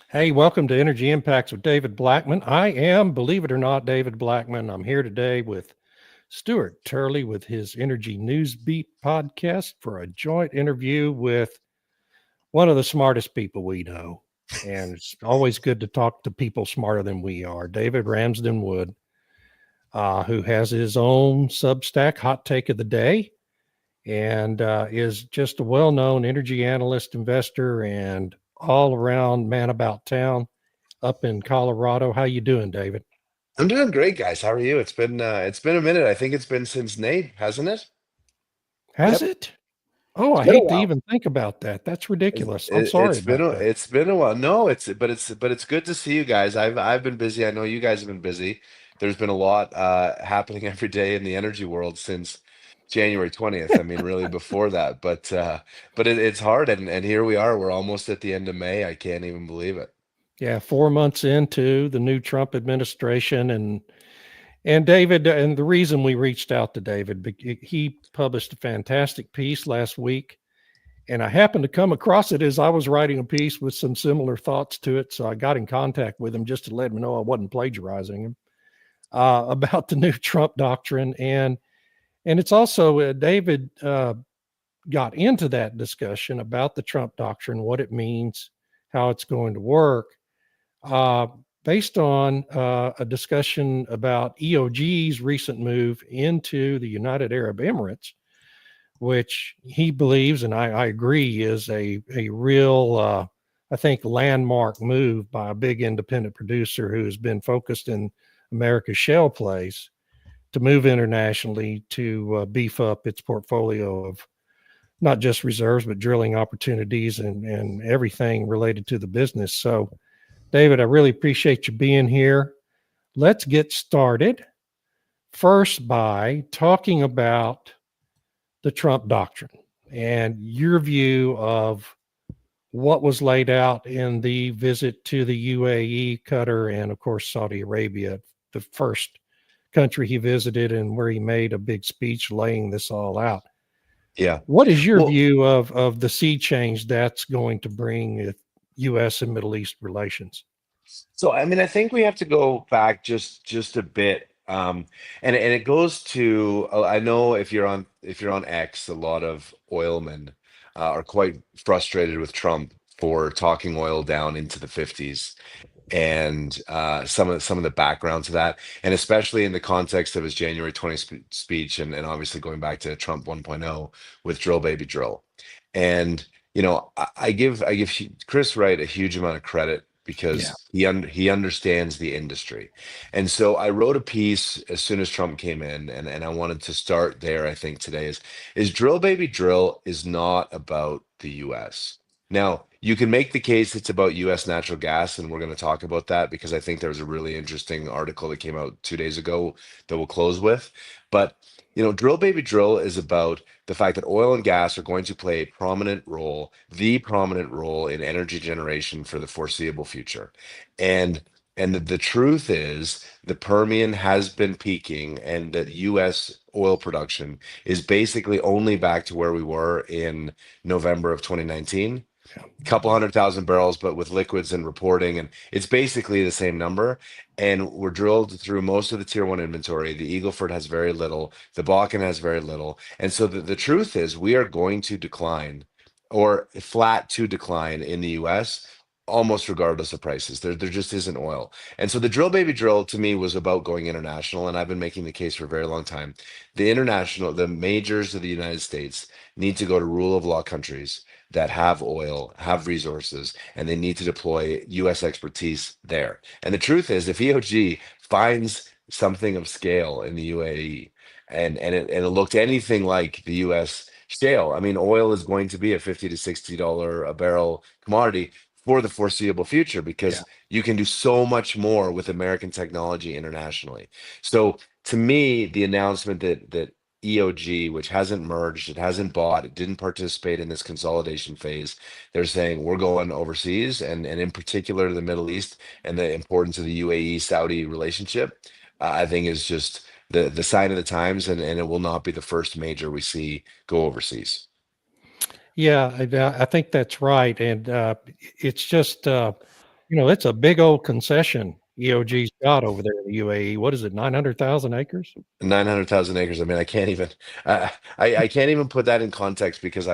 Hey, welcome to Energy Impacts with David Blackmon. I am, believe it or not, David Blackmon. I'm here today with Stu Turley with his Energy News Beat podcast for a joint interview with one of the smartest people we know. And it's always good to talk to people smarter than we are. David Ramsden-Wood, who has his own Substack, Hot Take of the Day, and is just a well-known energy analyst, investor, and all-around man about town up in Colorado. How you doing, David? I'm doing great, guys. How are you? It's been a minute. I think it's been since Nate, hasn't it? Has Yep. it? Oh, It's I been a hate to while. even think about that. That's It's, ridiculous. I'm it, sorry it's been about a that. it's been a while. No, it's good to see you guys. I've been busy. I know you guys have been busy. There's been a lot happening every day in the energy world since January 20th. I mean, really before that. But it's hard, and here we are. We're almost at the end of May. I can't even believe it. Yeah, 4 months into the new Trump administration, and David, and the reason we reached out to David, he published a fantastic piece last week, and I happened to come across it as I was writing a piece with some similar thoughts to it. So I got in contact with him just to let him know I wasn't plagiarizing him about the new Trump doctrine, and it's also David got into that discussion about the Trump doctrine, what it means, how it's going to work, uh, based on a discussion about EOG's recent move into the United Arab Emirates, which he believes, and I agree, is a real, I think, landmark move by a big independent producer who has been focused in America's shale plays to move internationally to beef up its portfolio of not just reserves, but drilling opportunities and everything related to the business. So, David, I really appreciate you being here. Let's get started first by talking about the Trump doctrine and your view of what was laid out in the visit to the UAE, Qatar, and of course, Saudi Arabia, the first country he visited and where he made a big speech laying this all out. Yeah. What is your Well, view of the sea change that's going to bring with U.S. and Middle East relations? so I mean, I think we have to go back just a bit. And it goes to I know if you're on X, a lot of oilmen are quite frustrated with Trump for talking oil down into the 50s, and some of the background to that, and especially in the context of his January 20th speech, and obviously going back to Trump 1.0 with drill baby drill. And I give Chris Wright a huge amount of credit Yeah. because he understands the industry. And so I wrote a piece as soon as Trump came in, and I wanted to start there. I think today is drill baby drill is not about the US. Now, you can make the case it's about US natural gas, and we're going to talk about that because I think there was a really interesting article that came out 2 days ago that we'll close with. But, drill baby drill is about the fact that oil and gas are going to play a prominent role, the prominent role in energy generation for the foreseeable future. And the truth is the Permian has been peaking, and that US oil production is basically only back to where we were in November of 2019, couple 100,000 barrels, but with liquids and reporting, and it's basically the same number. And we're drilled through most of the tier one inventory. The Eagle Ford has very little, the Bakken has very little. And so the truth is, we are going to decline or flat to decline in the US almost regardless of prices. There just isn't oil. And so the drill baby drill to me was about going international. And I've been making the case for a very long time. The majors of the United States need to go to rule of law countries that have oil, have resources, and they need to deploy US expertise there. And the truth is, if EOG finds something of scale in the UAE, and it looked anything like the US shale, I mean, oil is going to be a $50 to $60 a barrel commodity for the foreseeable future Yeah. because you can do so much more with American technology internationally. So to me, the announcement that EOG, which hasn't merged, it hasn't bought, it didn't participate in this consolidation phase. They're saying we're going overseas, and in particular the Middle East, and the importance of the UAE Saudi relationship. I think is just the sign of the times, and it will not be the first major we see go overseas. Yeah, I think that's right, and it's just it's a big old concession EOG's got over there in the UAE. What is it, 900,000 acres? 900,000 acres. I mean, I can't even, I can't even put that in context because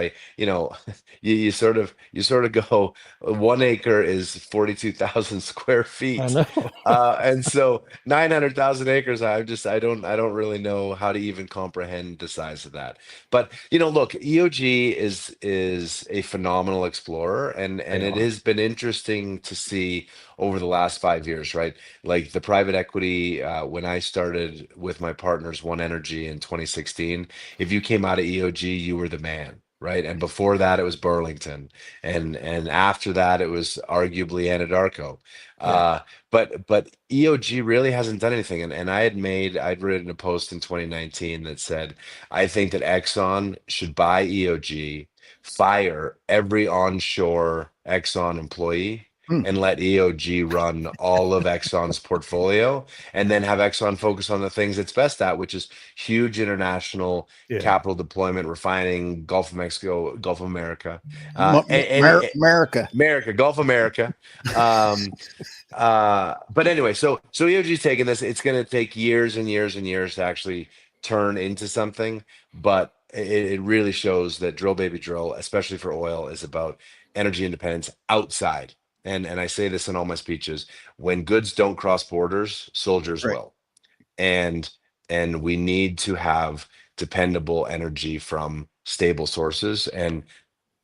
you sort of go, 1 acre is 42,000 square I feet. know. And so 900,000 acres, I don't really know how to even comprehend the size of that. But, look, EOG is a phenomenal explorer, and They it are. has been interesting to see over the last 5 years, right? Like the private equity, when I started with my partners, One Energy in 2016, if you came out of EOG, you were the man, right? And before that, it was Burlington, and after that, it was arguably Anadarko. Yeah. Uh, but EOG really hasn't done anything. And I'd written a post in 2019 that said, I think that Exxon should buy EOG, fire every onshore Exxon employee, Hmm. and let EOG run all of Exxon's portfolio, and then have Exxon focus on the things it's best at, which is huge international Yeah. capital deployment, refining, Gulf of Mexico, Gulf of America, America. America, Gulf America. Um, but anyway, so EOG's taking this. It's going to take years and years and years to actually turn into something, but it really shows that drill baby drill, especially for oil, is about energy independence outside. And I say this in all my speeches: when goods don't cross borders, soldiers Right. will. And and we need to have dependable energy from stable sources. And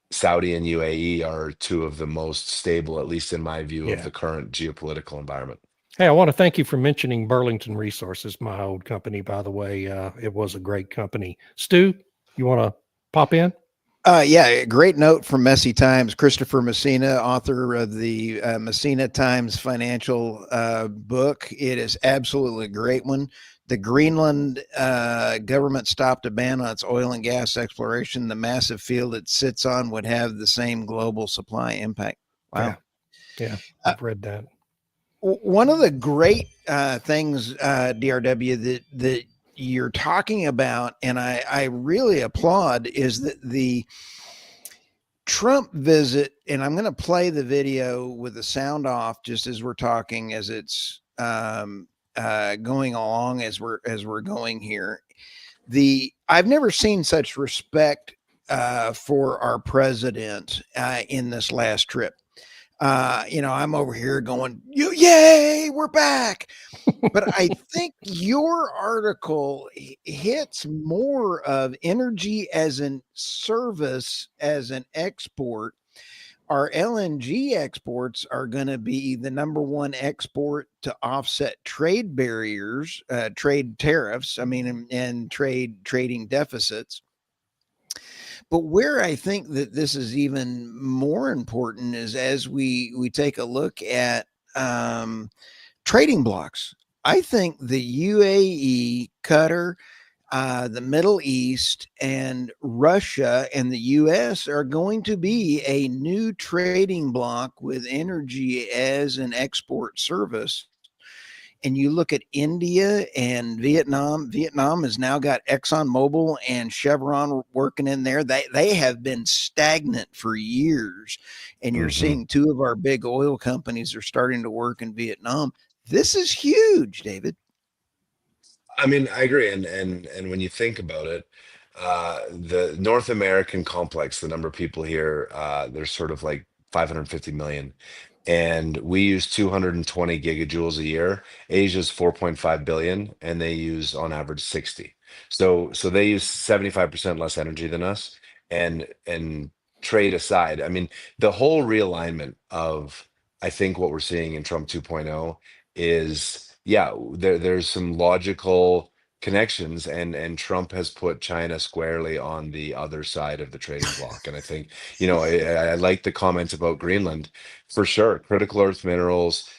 Saudi and UAE are two of the most stable, at least in my view, of Yeah. the current geopolitical environment. Hey, I want to thank you for mentioning Burlington Resources, my old company, by the way. It was a great company. Stu, you want to pop in? Yeah, great note from Messy Times. Christopher Messina, author of the Messina Times financial book. It is absolutely a great one. The Greenland government stopped a ban on its oil and gas exploration. The massive field it sits on would have the same global supply impact. Wow. Yeah, Uh, I've read that. One of the great things, DRW, that you're talking about, and I really applaud, is that the Trump visit, and I'm going to play the video with the sound off just as we're talking, as it's going along as we're going here. I've never seen such respect for our president in this last trip. I'm over here going, yay, we're back. But I think your article hits more of energy as an service, as an export. Our LNG exports are going to be the number one export to offset trade barriers, trade tariffs, I mean, and trading deficits. But where I think that this is even more important is as we take a look at trading blocks. I think the UAE, Qatar, the Middle East, and Russia and the US are going to be a new trading block with energy as an export service. And you look at India and Vietnam. Vietnam has now got ExxonMobil and Chevron working in there. They have been stagnant for years, and you're Mhm. seeing two of our big oil companies are starting to work in Vietnam. This is huge, David. I mean, I agree. And when you think about it, the North American complex, the number of people here, there's sort of like 550 million, and we use 220 gigajoules a year. Asia's 4.5 billion, and they use on average 60. So they use 75% less energy than us. And trade aside, I mean, the whole realignment of, I think what we're seeing in Trump 2.0 is, yeah, there's some logical connections, and Trump has put China squarely on the other side of the trading block. And I think, I like the comments about Greenland, for sure. Critical earth minerals,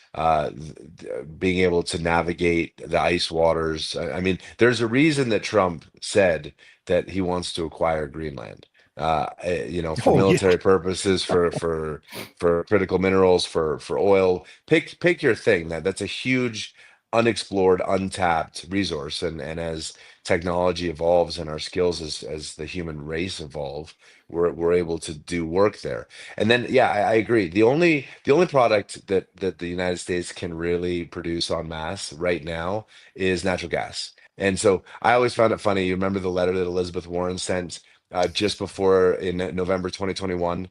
being able to navigate the ice waters. I mean, there's a reason that Trump said that he wants to acquire Greenland. For Oh, yeah. military purposes, for critical minerals, for oil. Pick your thing. That's a huge unexplored, untapped resource. And as technology evolves and our skills as the human race evolve, we're able to do work there. And then, yeah, I agree. The only product that the United States can really produce en masse right now is natural gas. And so I always found it funny. You remember the letter that Elizabeth Warren sent just before in November 2021,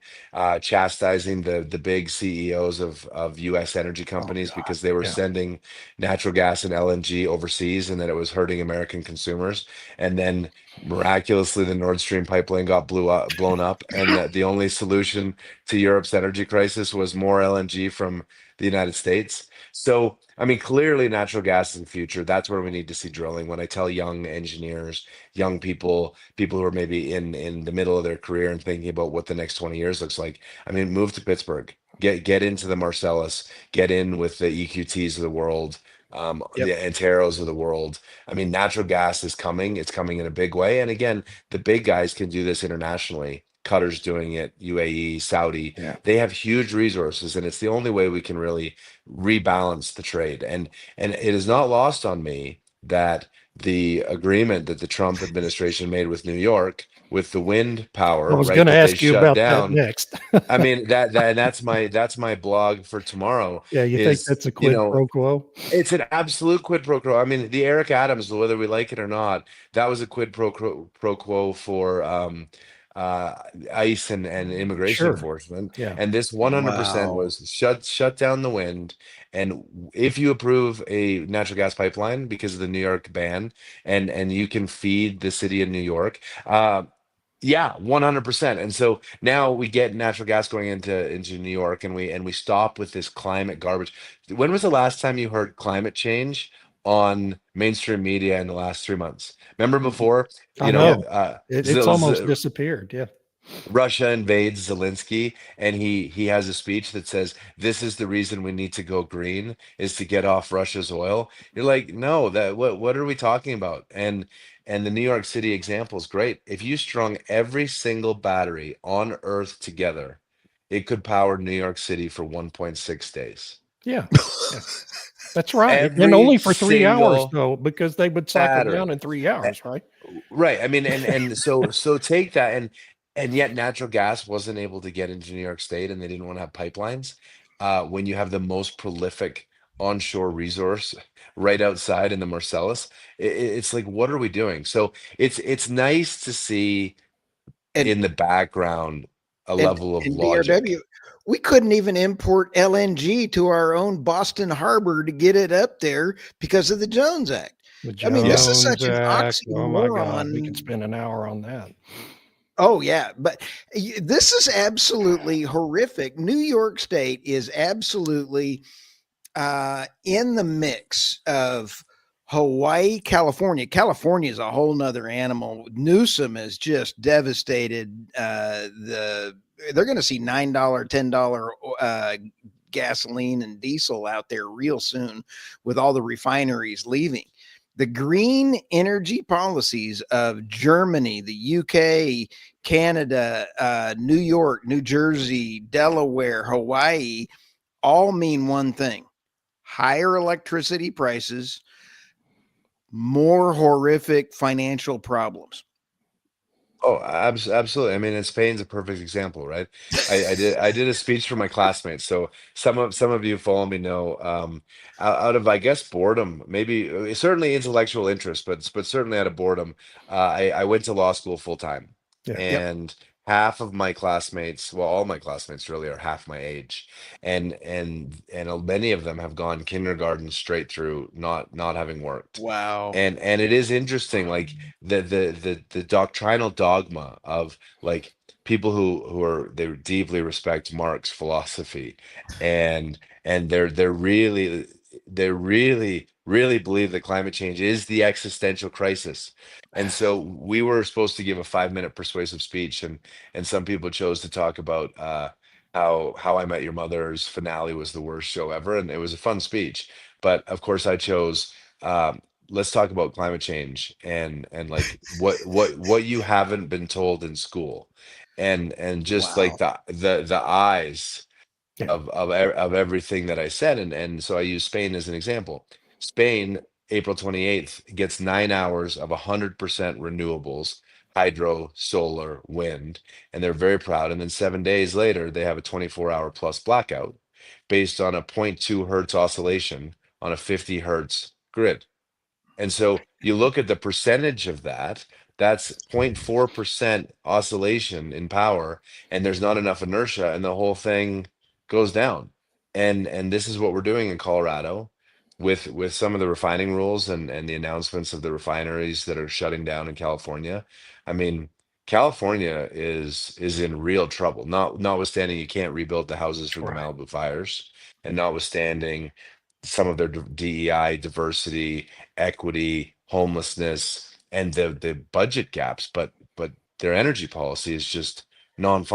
chastising the big CEOs of U.S. energy Oh companies God. because they were Yeah. sending natural gas and LNG overseas, and that it was hurting American consumers. And then miraculously, the Nord Stream pipeline got blown up, and the only solution to Europe's energy crisis was more LNG from the United States. So, I mean, clearly natural gas is the future. That's where we need to see drilling. When I tell young engineers, young people who are maybe in the middle of their career and thinking about what the next 20 years looks like, I mean, move to Pittsburgh. Get into the Marcellus, get in with the EQTs of the world, Yep. the Anteros of the world. I mean, natural gas is coming. It's coming in a big way. And again, the big guys can do this internationally. Qatar's doing it, UAE, Saudi. Yeah. They have huge resources, and it's the only way we can really rebalance the trade. And it is not lost on me that the agreement that the Trump administration made with New York with the wind I power, was right, going to that they ask you shut about that down. next. I mean, that's my blog for tomorrow Yeah, you think is, that's a quid pro quo? it's an absolute quid pro quo. I mean, the Eric Adams, whether we like it or not, that was a quid pro quo for uh, ICE and immigration Sure. enforcement. Yeah. And this 100% Wow. was shut down the wind. And if you approve a natural gas pipeline because of the New York ban, and you can feed the city of New York, yeah, 100%. And so now we get natural gas going into New York, and we stop with this climate garbage. When was the last time you heard climate change on mainstream media in the last 3 months? Remember before, I Yeah. know. It's almost disappeared. Yeah. Russia invades Zelensky, and he has a speech that says this is the reason we need to go green is to get off Russia's oil. You're like, no, that what are we talking about? And the New York City example is great. If you strung every single battery on Earth together, it could power New York City for 1.6 days. Yeah. Yeah. That's right. And Every only for 3 hours single though, because they would cycle down battery. in 3 hours, right? Right. I mean, and so take that, and yet natural gas wasn't able to get into New York State, and they didn't want to have pipelines. When you have the most prolific onshore resource right outside in the Marcellus, it's like, what are we doing? So it's nice to see And in the background a and level of and DRW, logic. we couldn't even import LNG to our own Boston Harbor to get it up there because of the Jones Act. The I mean, this Yeah. is Jones such an Act. Oh my God. We could oxymoron. spend an hour on that. Oh yeah, but this is absolutely horrific. New York State is absolutely in the mix of Hawaii, California. California is a whole nother animal. Newsom has just devastated they're going to see $9, $10 gasoline and diesel out there real soon with all the refineries leaving. The green energy policies of Germany, the UK, Canada, New York, New Jersey, Delaware, Hawaii all mean one thing: higher electricity prices, more horrific financial problems. Oh, absolutely. I mean, and Spain's a perfect example, right? I did a speech for my classmates. So some of you follow me know, out of, I guess, boredom, maybe certainly intellectual interest, but certainly out of boredom, I went to law school full time, Yeah. Yep. and half of my classmates, well, all my classmates really are half my age, and many of them have gone kindergarten straight through, not having worked. Wow. And it is interesting, like the doctrinal dogma of like people who are they deeply respect Marx philosophy, and they really believe that climate change is the existential crisis. And so we were supposed to give a 5-minute persuasive speech, and some people chose to talk about how I Met Your Mother's finale was the worst show ever, and it was a fun speech. But of course I chose, let's talk about climate change, and like what you haven't been told in school, and just like Wow. the eyes Yeah. of everything that I said, and so I use Spain as an example. Spain April 28th, gets 9 hours of 100% renewables, hydro, solar, wind, and they're very proud. And then 7 days later, they have a 24-hour plus blackout based on a zero point 0.2 hertz oscillation on a 50 hertz grid. And so you look at the percentage of that, that's 0.4% oscillation in power, and there's not enough inertia, and the whole thing goes down. And this is what we're doing in Colorado with some of the refining rules and the announcements of the refineries that are shutting down in California. I mean, California is in real trouble. Notwithstanding you can't rebuild the houses from the Right. Malibu fires, and notwithstanding some of their DEI, diversity, equity, homelessness, and the budget gaps, but their energy policy is just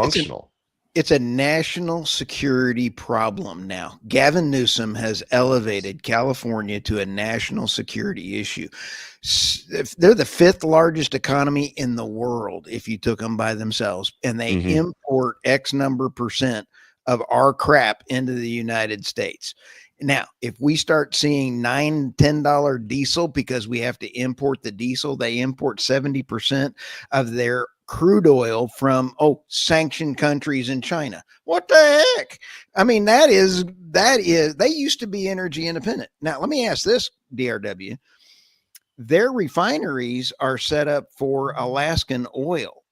It's an non-functional. it's a national security problem now. Gavin Newsom has elevated California to a national security issue. They're the fifth largest economy in the world if you took them by themselves, and they Mhm. import X number percent of our crap into the United States. Now, if we start seeing $9, $10 diesel because we have to import the diesel, they import 70% of their crude oil from sanctioned countries in China. What the heck? I mean, that is they used to be energy independent. Now, let me ask this, DRW. Their refineries are set up for Alaskan oil.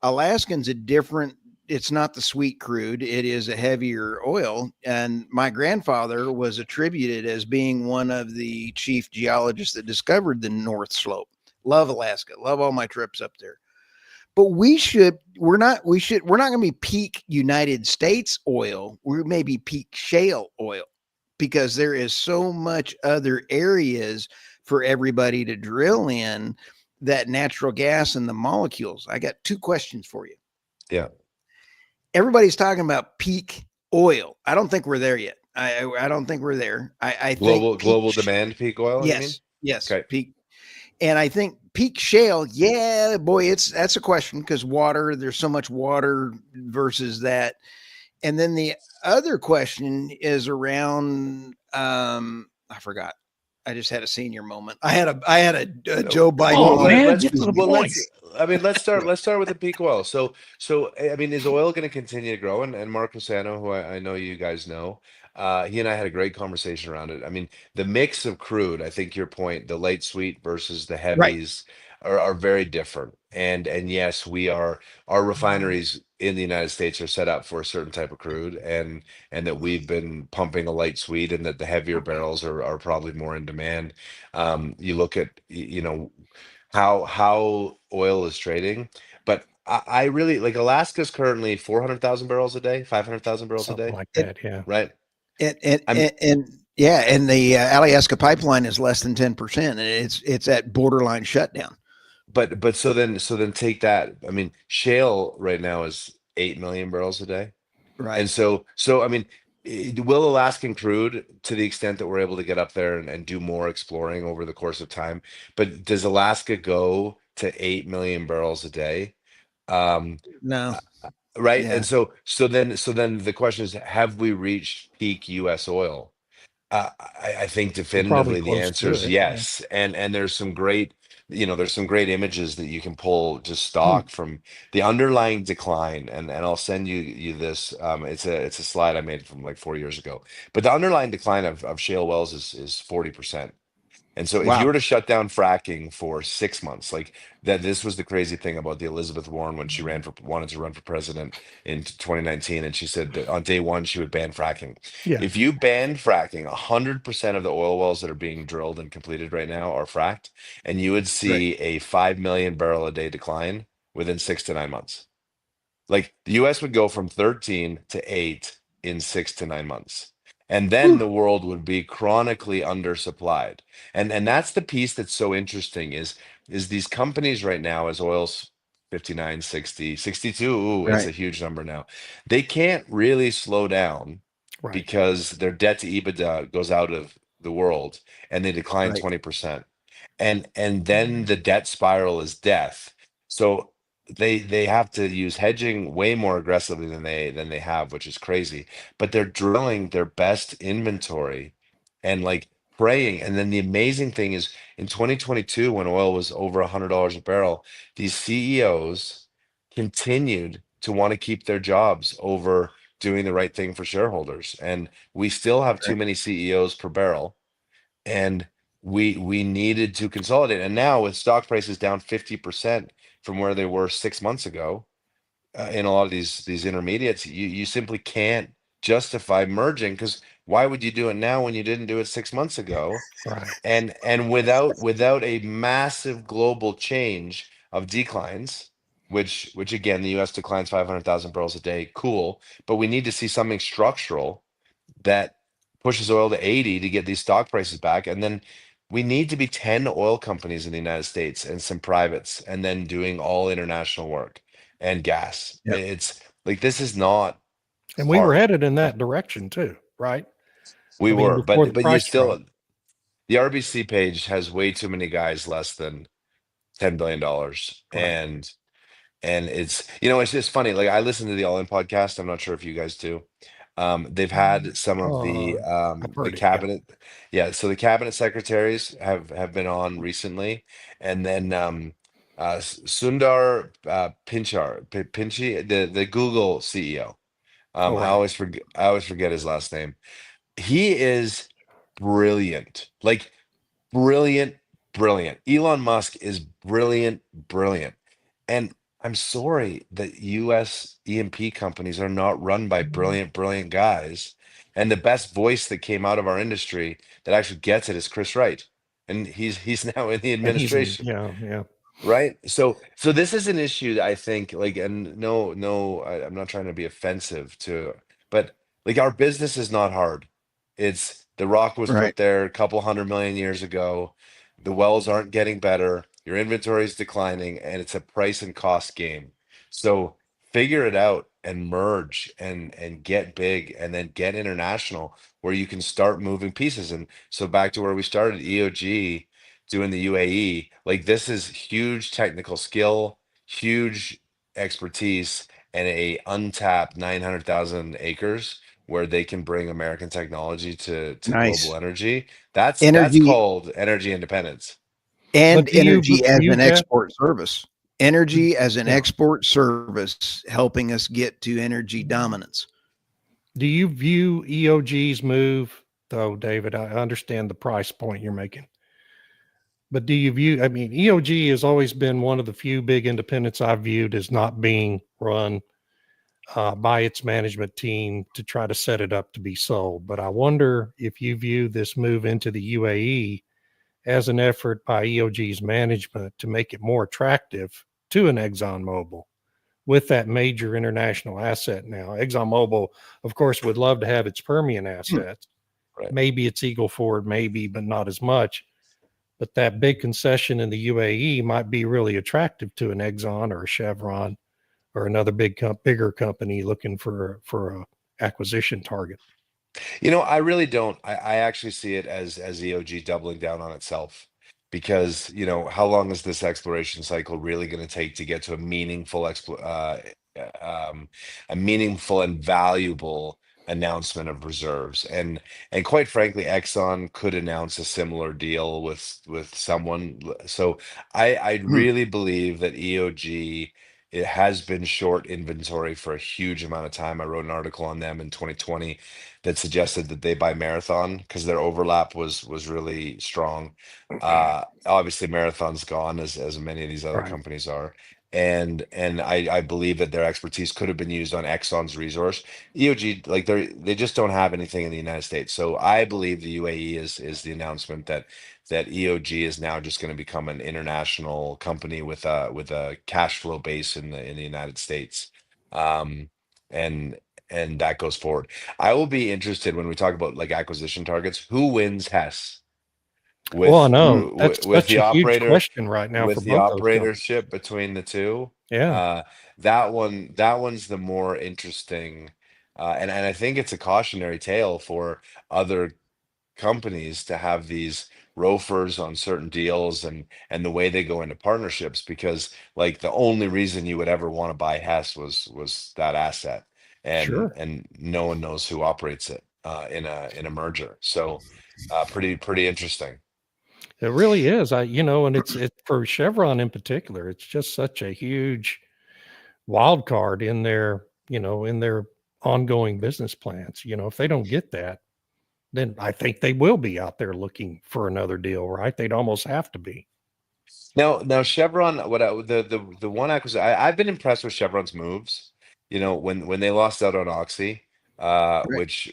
Alaskan's a different, it's not the sweet crude, it is a heavier oil. And my grandfather was attributed as being one of the chief geologists that discovered the North Slope. Love Alaska, love all my trips up there. But we're not going to be peak United States oil. We may be peak shale oil because there is so much other areas for everybody to drill in that natural gas and the molecules. I got two questions for you. Yeah. Everybody's talking about peak oil. I don't think we're there yet. I don't think we're there. I think Global demand peak oil, you mean? yes, Okay. peak. And I think peak shale, yeah, boy, that's a question because water, there's so much water versus that. And then the other question is around I forgot. I just had a senior moment. I had a Joe Biden Oh, Well, man, let's get to the well point. let's start with the peak oil. So I mean, is oil going to continue to grow? And Mark Rosano, who I know you guys know, he and I had a great conversation around it. I mean, the mix of crude, I think your point, the light sweet versus the Right. heavies are very different. And yes, our refineries in the United States are set up for a certain type of crude, and that we've been pumping a light sweet, and that the heavier barrels are probably more in demand. You look at how oil is trading, but I really like Alaska's currently 400,000 barrels a day, 500,000 barrels a Something day, like It, that. Yeah. right? I'm and yeah, and the Alaska pipeline is less than 10%, and it's at borderline shutdown. but so then take that. I mean, shale right now is 8 million barrels a day. Right. And so I mean, will Alaskan crude, to the extent that we're able to get up there and do more exploring over the course of time, but does Alaska go to 8 million barrels a day? Um, No. right. Yeah. And so then the question is, have we reached peak U.S. oil? I think We're probably definitively the close answer to is it. Yeah. yes. And there's some great images that you can pull just Hmm. stock from the underlying decline. And I'll send you this. It's a slide I made from like 4 years ago. But the underlying decline of shale wells is 40%. And so if you Wow. were to shut down fracking for 6 months, like that, this was the crazy thing about the Elizabeth Warren when she wanted to run for president in 2019. And she said that on day one, she would ban fracking. Yeah. If you banned fracking, 100% of the oil wells that are being drilled and completed right now are fracked, and you would Right. see a 5 million barrel a day decline within 6 to 9 months. Like the US would go from 13 to 8 in 6 to 9 months. And then Whew. the world would be chronically undersupplied. And that's the piece that's so interesting is these companies right now, as oil's 59, 60, 62, ooh, it's Right. a huge number now. They can't really slow down Right. because their debt to EBITDA goes out of the world and they decline Right. 20%. And then the debt spiral is death. So they have to use hedging way more aggressively than they have, which is crazy. But they're drilling their best inventory, and like praying. And then the amazing thing is in 2022, when oil was over $100 a barrel, these CEOs continued to want to keep their jobs over doing the right thing for shareholders. And we still have too many CEOs per barrel. And we needed to consolidate. And now with stock prices down 50% from where they were 6 months ago, in a lot of these intermediates, you simply can't justify merging, because why would you do it now when you didn't do it 6 months ago? Right. And without a massive global change of declines, which again, the US declines 500,000 barrels a day, cool, but we need to see something structural that pushes oil to 80 to get these stock prices back. And then we need to be 10 oil companies in the United States and some privates, and then doing all international work and gas. Yep. It's like, this is not And we were hard. headed in that direction too, right? We I mean, were, before the but you price still, drop. the RBC page has way too many guys less than $10 billion. Right. And it's, it's just funny. Like, I listen to the All In podcast. I'm not sure if you guys do. They've had some of I've the heard it. Yeah. cabinet, yeah. So the cabinet secretaries have been on recently, and then Sundar Pichai, the Google CEO. Oh, right. I always forget his last name. He is brilliant, like brilliant, brilliant. Elon Musk is brilliant, brilliant. And I'm sorry that US E&P companies are not run by brilliant, brilliant guys. And the best voice that came out of our industry that actually gets it is Chris Wright. And he's now in the And he's in, administration. yeah. Right. So this is an issue that I think, like, and no, I'm not trying to be offensive to, but like, our business is not hard. It's the rock was Right. put there a couple 100 million years ago. The wells aren't getting better. Your inventory is declining, and it's a price and cost game. So figure it out and merge and get big, and then get international, where you can start moving pieces. And so back to where we started, EOG doing the UAE, like, this is huge technical skill, huge expertise, and a untapped 900,000 acres where they can bring American technology to global Nice. energy. That's Energy called energy independence. But and do you energy as view an that? export service. Energy as an Yeah. export service, helping us get to energy dominance. Do you view EOG's move, though, David? I understand the price point you're making. But do you view, I mean, EOG has always been one of the few big independents I've viewed as not being run by its management team to try to set it up to be sold. But I wonder if you view this move into the UAE as an effort by EOG's management to make it more attractive to an ExxonMobil with that major international asset now. ExxonMobil, of course, would love to have its Permian assets. Right. Maybe it's Eagle Ford, maybe, but not as much. But that big concession in the UAE might be really attractive to an Exxon or a Chevron or another bigger company looking for a acquisition target. I really don't. I actually see it as EOG doubling down on itself, because how long is this exploration cycle really going to take to get to a meaningful and valuable announcement of reserves? And quite frankly, Exxon could announce a similar deal with someone. So I really believe that EOG, it has been short inventory for a huge amount of time. I wrote an article on them in 2020 that suggested that they buy Marathon because their overlap was really strong. Obviously, Marathon's gone, as many of these other Right. companies are. And I believe that their expertise could have been used on Exxon's resource. EOG, like, they just don't have anything in the United States. So I believe the UAE is the announcement that EOG is now just going to become an international company with a cash flow base in the United States. Um, and and that goes forward. I will be interested when we talk about, like, acquisition targets. Who wins Hess Well, I know that's with such the a huge operator, question right now for with the both those companies. operatorship between the two? Yeah, Uh, that one's the more interesting, and I think it's a cautionary tale for other companies to have these ROFRs on certain deals, and the way they go into partnerships, because, like, the only reason you would ever want to buy Hess was that asset, and sure. and no one knows who operates it. in a merger. So pretty interesting. It really is. And it's for Chevron in particular. It's just such a huge wild card in their ongoing business plans. If they don't get that, then I think they will be out there looking for another deal, right? They'd almost have to be. Now Chevron, the one acquisition I've been impressed with Chevron's moves. When they lost out on Oxy, Right.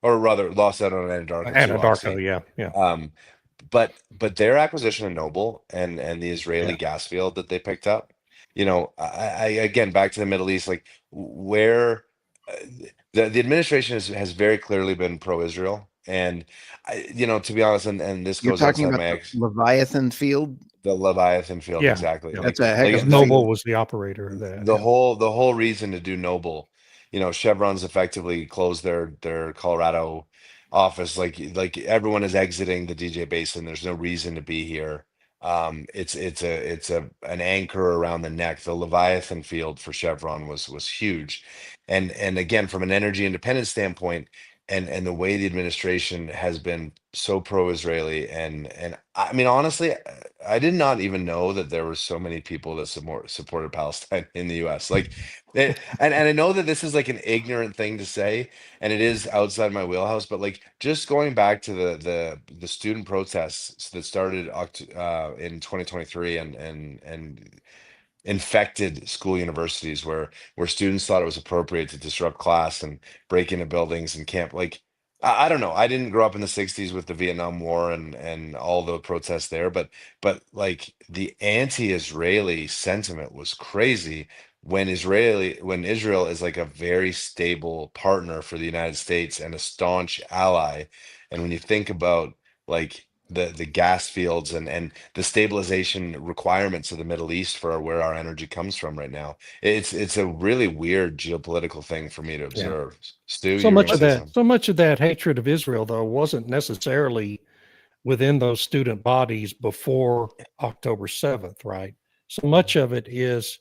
or rather lost out on Anadarko to Anadarko, Oxy. yeah, yeah, Um, but their acquisition of Noble and the yeah, Israeli gas field that they picked up, I again back to the Middle East, like where uh, the administration has very clearly been pro-Israel, and to be honest, and this You're goes talking outside about my the ex Leviathan field. the Leviathan field, yeah, exactly. yeah. That's a heck Like of Because a Noble field. was the operator of that. the Yeah, whole reason to do Noble, Chevron's effectively closed their Colorado office. Like everyone is exiting the DJ Basin. There's no reason to be here. It's an anchor around the neck. The Leviathan field for Chevron was huge, and again from an energy independence standpoint, and the way the administration has been so pro-Israeli, and I mean honestly, I did not even know that there were so many people that supported Palestine in the U.S. And I know that this is like an ignorant thing to say, and it is outside my wheelhouse. But like just going back to the student protests that started in 2023 and infected school universities where students thought it was appropriate to disrupt class and break into buildings and camp. Like I don't know, I didn't grow up in the 60s with the Vietnam War and all the protests there, but like the anti-Israeli sentiment was crazy when Israel is like a very stable partner for the United States and a staunch ally. And when you think about like the gas fields and the stabilization requirements of the Middle East for where our energy comes from right now. It's a really weird geopolitical thing for me to yeah. observe. Stu, So you were going much to of say that, something? so much of that hatred of Israel, though, wasn't necessarily within those student bodies before October 7th, right? So much of it is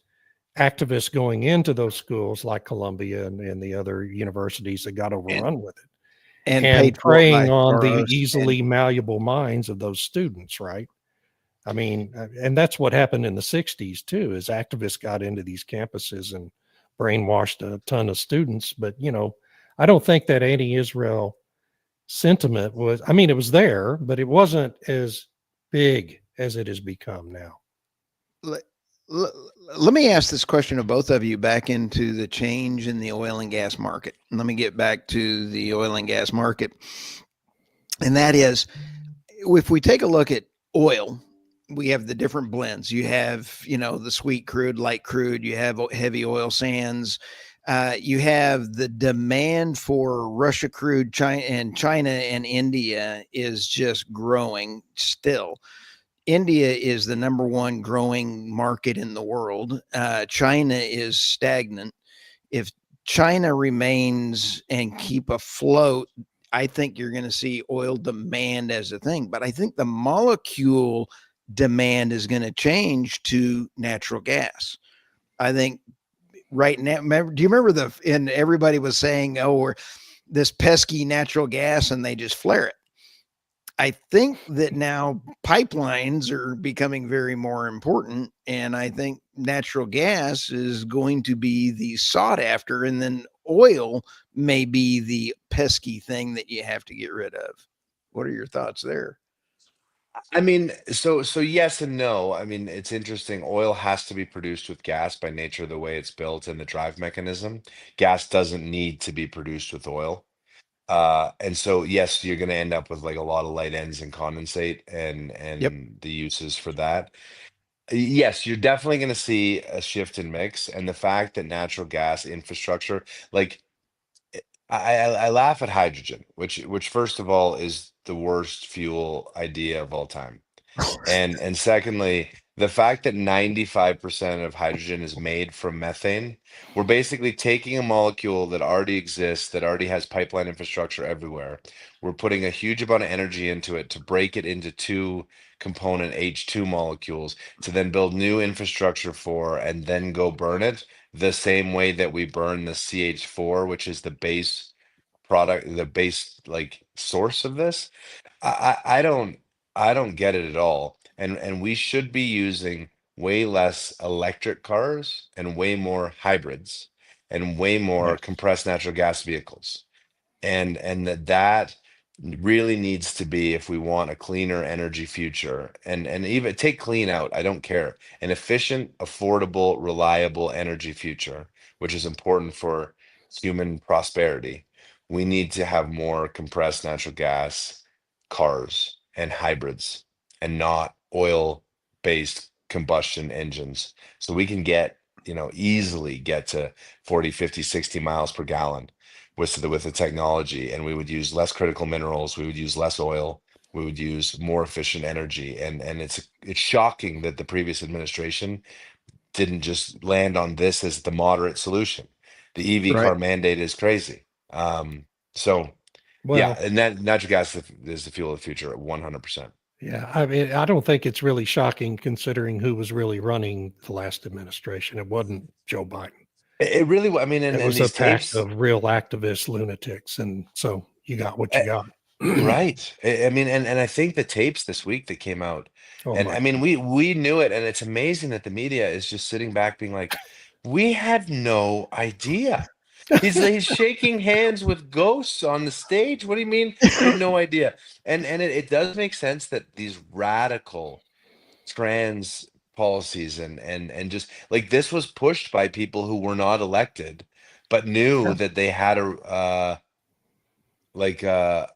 activists going into those schools like Columbia and the other universities that got and overrun with it and and paid for preying by on the Soros. And easily malleable minds of those students, right? I mean, and that's what happened in the 60s too, is activists got into these campuses and brainwashed a ton of students. But, I don't think that anti-Israel sentiment was, I mean, it was there, but it wasn't as big as it has become now. let, let, let me ask this question of both of you back into the change in the oil and gas market. Let me get back to the oil and gas market. And that is, if we take a look at oil, we have the different blends. You have, the sweet crude, light crude, you have heavy oil sands. You have the demand for Russia crude, China and India is just growing still. India is the number one growing market in the world. China is stagnant. If China remains and keep afloat, I think you're going to see oil demand as a thing. But I think the molecule demand is going to change to natural gas. I think right now, do you remember and everybody was saying, oh, we're this pesky natural gas, and they just flare it. I think that now pipelines are becoming very more important, and I think natural gas is going to be the sought after, and then oil may be the pesky thing that you have to get rid of. What are your thoughts there? I mean, so yes and no. I mean, it's interesting. Oil has to be produced with gas by nature of the way it's built and the drive mechanism. Gas doesn't need to be produced with oil. And so yes, you're going to end up with like a lot of light ends and condensate and Yep. and the uses for that. Yes, you're definitely going to see a shift in mix, and the fact that natural gas infrastructure, like I laugh at hydrogen, which first of all is the worst fuel idea of all time. And secondly, the fact that 95% of hydrogen is made from methane, we're basically taking a molecule that already exists, that already has pipeline infrastructure everywhere. We're putting a huge amount of energy into it to break it into two component H2 molecules to then build new infrastructure for and then go burn it the same way that we burn the CH4, which is the base product, the base like source of this. I don't get it at all. And we should be using way less electric cars and way more hybrids and way more Yes. compressed natural gas vehicles. And that really needs to be, if we want a cleaner energy future, and even take clean out, I don't care, an efficient, affordable, reliable energy future, which is important for human prosperity. We need to have more compressed natural gas cars and hybrids and not oil based combustion engines, so we can get, easily get to 40, 50, 60 miles per gallon with the technology, and we would use less critical minerals, we would use less oil, we would use more efficient energy. And it's shocking that the previous administration didn't just land on this as the moderate solution. The EV Right. car mandate is crazy. So yeah, Well, and that natural gas is the fuel of the future at 100%. yeah. I mean, I don't think it's really shocking considering who was really running the last administration. It wasn't Joe Biden. It really, I mean, It and was a these pack tapes, of real activist lunatics, and so you got what you got. right. I mean, and I think the tapes this week that came out, Oh and my! I mean, we knew it, and it's amazing that the media is just sitting back being like, we had no idea. He's shaking hands with ghosts on the stage. What do you mean? We had no idea. And it does make sense that these radical trans policies and just like this was pushed by people who were not elected, but knew Yeah. that they had like a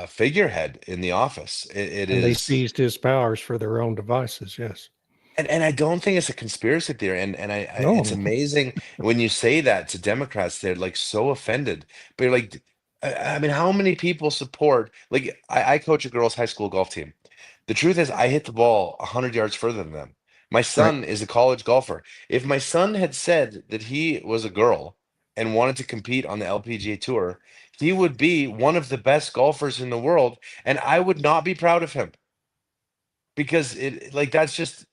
figurehead in the office. It And they is, seized his powers for their own devices. Yes. and I don't think it's a conspiracy theory. And I it's No. amazing when you say that to Democrats, they're like so offended. But you're like, I mean, how many people support? Like, I coach a girls' high school golf team. The truth is, I hit the ball 100 yards further than them. My Right. son is a college golfer. If my son had said that he was a girl and wanted to compete on the LPGA tour, he would be one of the best golfers in the world, and I would not be proud of him because it like that's just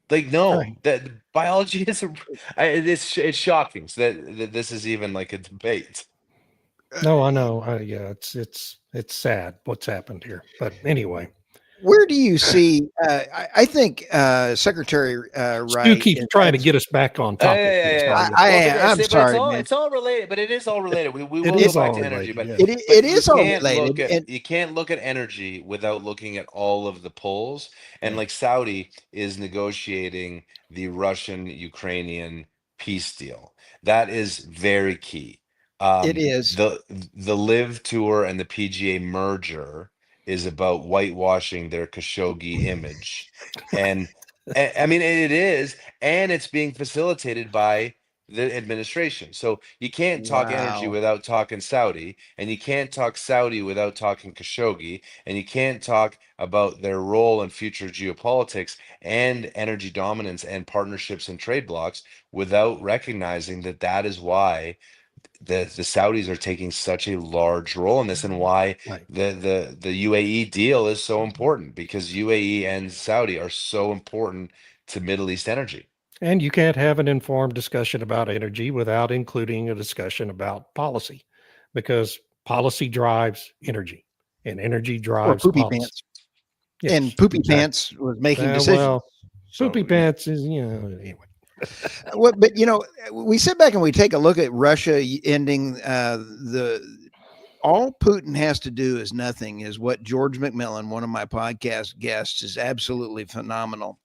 like no, Right. that biology is it's shocking so that this is even like a debate. No, I know. Yeah, it's sad what's happened here. But anyway, Where do you see? I think Secretary Stu Wright keeps is trying to get us back on Yeah, topic yeah, here. yeah, So yeah. I, I Well, am but it's sorry, all man. it's all related, but it is all related. We it will go is back all to energy, related. Yes. but It you is all can't look related, at and you can't look at energy without looking at all of the polls. And Yeah. like Saudi is negotiating the Russian-Ukrainian peace deal. That is very key. it Um, is. the Live Tour and the PGA merger is about whitewashing their Khashoggi image, and I mean it is, and it's being facilitated by the administration. So you can't talk energy Wow. without talking Saudi, and you can't talk Saudi without talking Khashoggi, and you can't talk about their role in future geopolitics and energy dominance and partnerships and trade blocs without recognizing that that is why the Saudis are taking such a large role in this, and why Right. the UAE deal is so important, because UAE and Saudi are so important to Middle East energy. And you can't have an informed discussion about energy without including a discussion about policy, because policy drives energy and energy Or drives poopy policy. pants. Yes, And poopy exactly. pants was making Uh, decisions. well, So Poopy yeah. pants is, anyway. But we sit back and we take a look at Russia ending the. All Putin has to do is nothing, is what George McMillan, one of my podcast guests, is absolutely phenomenal.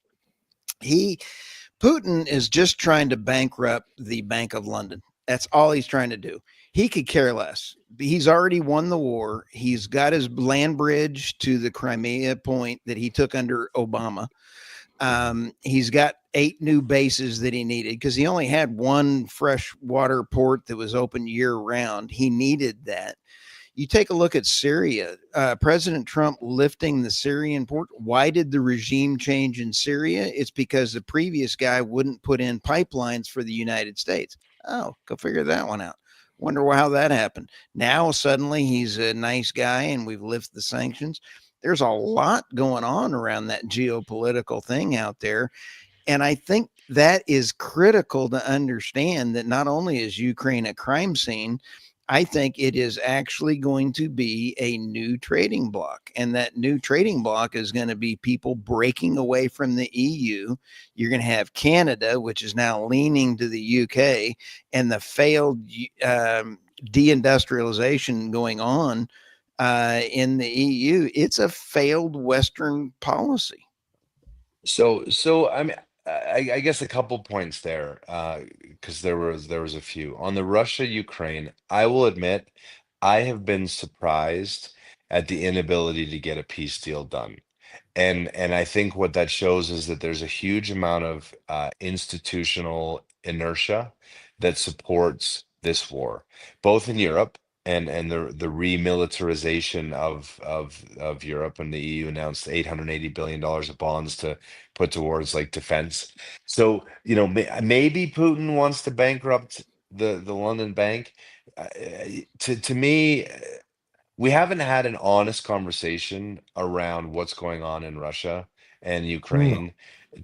Putin is just trying to bankrupt the Bank of London. That's all he's trying to do. He could care less. He's already won the war. He's got his land bridge to the Crimea point that he took under Obama. He's got 8 new bases that he needed because he only had one freshwater port that was open year round. He needed that. You take a look at Syria, President Trump lifting the Syrian port. Why did the regime change in Syria? It's because the previous guy wouldn't put in pipelines for the United States. Oh, go figure that one out. Wonder how that happened. Now suddenly he's a nice guy and we've lifted the sanctions. There's a lot going on around that geopolitical thing out there. And I think that is critical to understand that not only is Ukraine a crime scene, I think it is actually going to be a new trading bloc. And that new trading bloc is going to be people breaking away from the EU. You're going to have Canada, which is now leaning to the UK, and the failed deindustrialization going on in the EU. It's a failed Western policy. So I mean, I guess a couple points there, because there was a few on the Russia Ukraine. I will admit, I have been surprised at the inability to get a peace deal done. And I think what that shows is that there's a huge amount of institutional inertia that supports this war, both in Europe and the remilitarization of Europe. And the EU announced $880 billion of bonds to put towards like defense. So, maybe Putin wants to bankrupt the London bank. To me, we haven't had an honest conversation around what's going on in Russia and No, Ukraine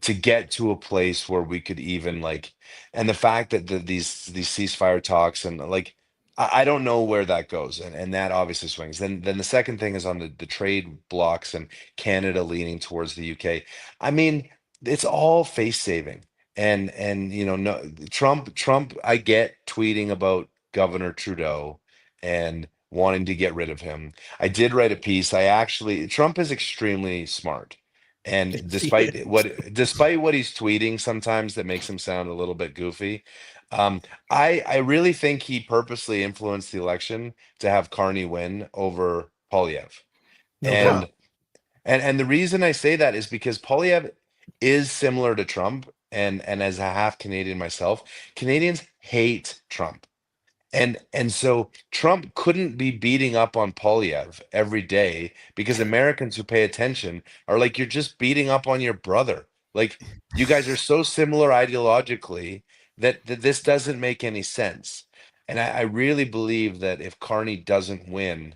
to get to a place where we could even like, and the fact that these ceasefire talks and like, I don't know where that goes, and that obviously swings. Then the second thing is on the trade blocks and Canada leaning towards the UK. I mean, it's all face saving, and no Trump. I get tweeting about Governor Trudeau and wanting to get rid of him. I did write a piece. Trump is extremely smart. And yes, he is. despite what he's tweeting sometimes that makes him sound a little bit goofy, um, I really think he purposely influenced the election to have Carney win over Polyev. No And doubt. and the reason I say that is because Polyev is similar to Trump, and as a half Canadian myself, Canadians hate Trump. And so Trump couldn't be beating up on Polyev every day because Americans who pay attention are like, you're just beating up on your brother. Like, you guys are so similar ideologically that this doesn't make any sense. And I really believe that if Carney doesn't win,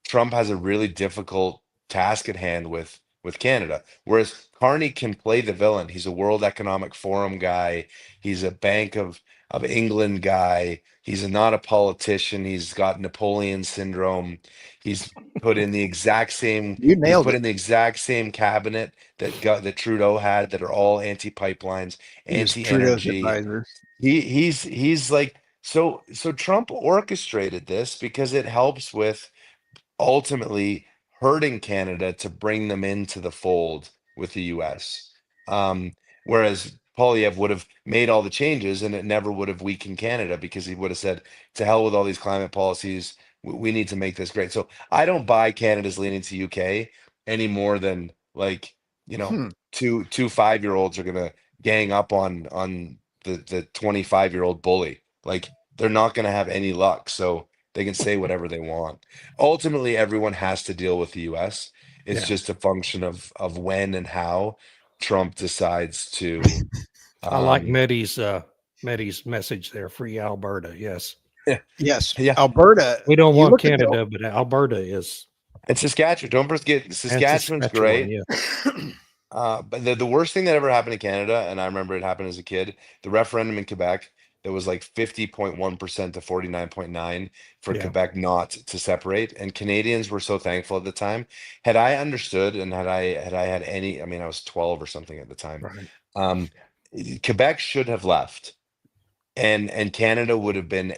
Trump has a really difficult task at hand with Canada. Whereas Carney can play the villain. He's a World Economic Forum guy. He's a Bank of England guy. He's not a politician. He's got Napoleon syndrome. He's put in the exact same. You He's nailed put it. in the exact same cabinet that Trudeau had, that are all anti-pipelines, He was Trudeau's anti-energy. advisor. He's like, so Trump orchestrated this because it helps with ultimately hurting Canada to bring them into the fold with the US. Um, Whereas Polyev would have made all the changes and it never would have weakened Canada because he would have said, to hell with all these climate policies. We need to make this great. So I don't buy Canada's leaning to UK any more than like, Hmm. two 5-year-olds are gonna gang up on the 25-year-old bully. Like, they're not gonna have any luck. So they can say whatever they want. Ultimately, everyone has to deal with the US. It's Yeah. just a function of when and how Trump decides to. I like um Medi's message there. Free Alberta. Yes. yeah, Yes, yeah. Alberta. We don't You want look at the Canada, but Alberta is, And Saskatchewan, don't forget, and Saskatchewan's Saskatchewan. great. Yeah. But the worst thing that ever happened to Canada, and I remember it happened as a kid, the referendum in Quebec, that was like 50.1% to 49.9 for Yeah. Quebec not to separate. And Canadians were so thankful at the time. Had I understood and had I had any, I mean, I was 12 or something at the time. Right. Um, Quebec should have left, and Canada would have been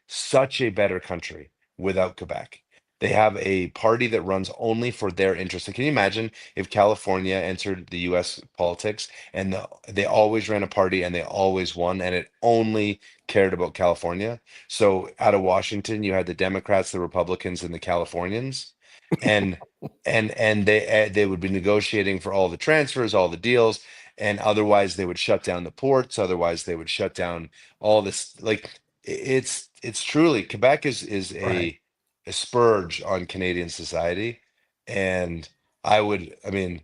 such a better country without Quebec. They have a party that runs only for their interests. And can you imagine if California entered the U.S. politics and they always ran a party and they always won and it only cared about California? So out of Washington, you had the Democrats, the Republicans, and the Californians, and and they would be negotiating for all the transfers, all the deals, and otherwise they would shut down the ports. Otherwise, they would shut down all this. Like, it's truly, Quebec is Right. a spurge on Canadian society, and I mean,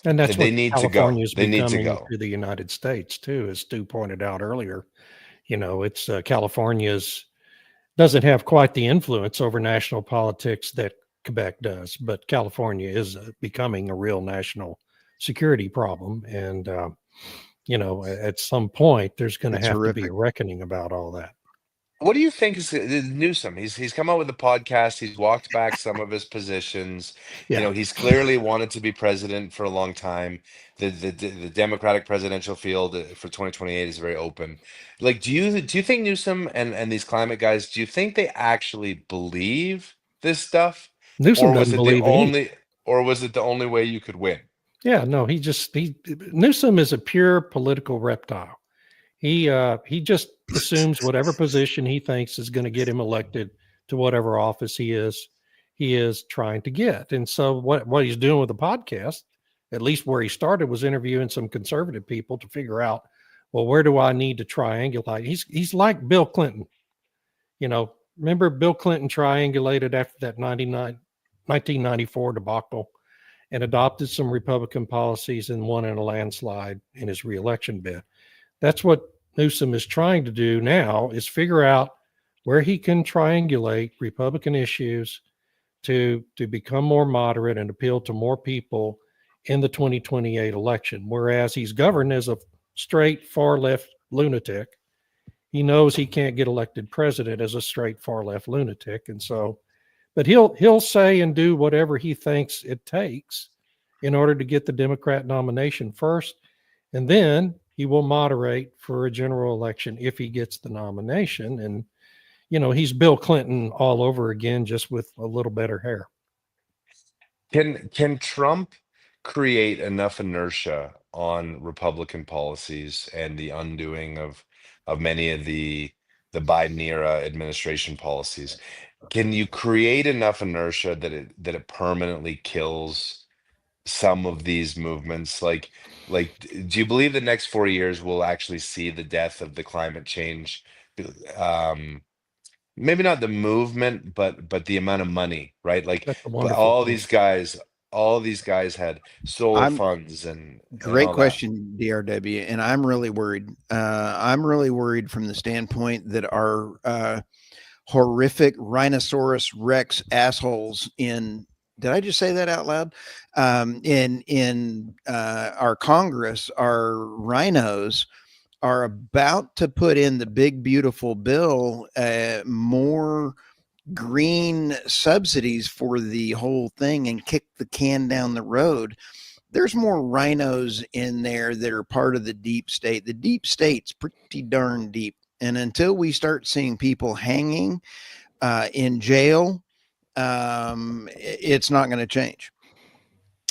And that's they what need to California go. is They need to becoming go. to the United States too, as Stu pointed out earlier. It's California's doesn't have quite the influence over national politics that Quebec does, but California is becoming a real national security problem. And, at some point, there's going to it's have to be a horrific. reckoning about all that. What do you think is Newsom? He's come out with a podcast. He's walked back some of his positions. You Yeah. know, he's clearly wanted to be president for a long time. The Democratic presidential field for 2028 is very open. Like, do you think Newsom and these climate guys, do you think they actually believe this stuff, Newsom or was doesn't it the believe it either. only, or was it the only way you could win? Yeah, no, Newsom is a pure political reptile. He just assumes whatever position he thinks is going to get him elected to whatever office he is trying to get. And so what he's doing with the podcast, at least where he started, was interviewing some conservative people to figure out, well, where do I need to triangulate? He's like Bill Clinton. Remember Bill Clinton triangulated after that 1994 debacle and adopted some Republican policies and won in a landslide in his reelection bid. That's what Newsom is trying to do now, is figure out where he can triangulate Republican issues to become more moderate and appeal to more people in the 2028 election. Whereas he's governed as a straight far left lunatic, he knows he can't get elected president as a straight far left lunatic. And so, but he'll say and do whatever he thinks it takes in order to get the Democrat nomination first, and then he will moderate for a general election if he gets the nomination. And he's Bill Clinton all over again, just with a little better hair. Can Trump create enough inertia on Republican policies and the undoing of many of the Biden era administration policies? Can you create enough inertia that it permanently kills some of these movements? Do you believe the next 4 years will actually see the death of the climate change? Maybe not the movement, but the amount of money, right? Like, That's a but wonderful point. all these guys had solar I'm funds and Great all that. question, DRW, and I'm really worried. I'm really worried from the standpoint that our horrific Rhinoceros Rex assholes in, did I just say that out loud? In our Congress, our rhinos are about to put in the big beautiful bill, more green subsidies for the whole thing and kick the can down the road. There's more rhinos in there that are part of the deep state. The deep state's pretty darn deep. And until we start seeing people hanging in jail, it's not going to change.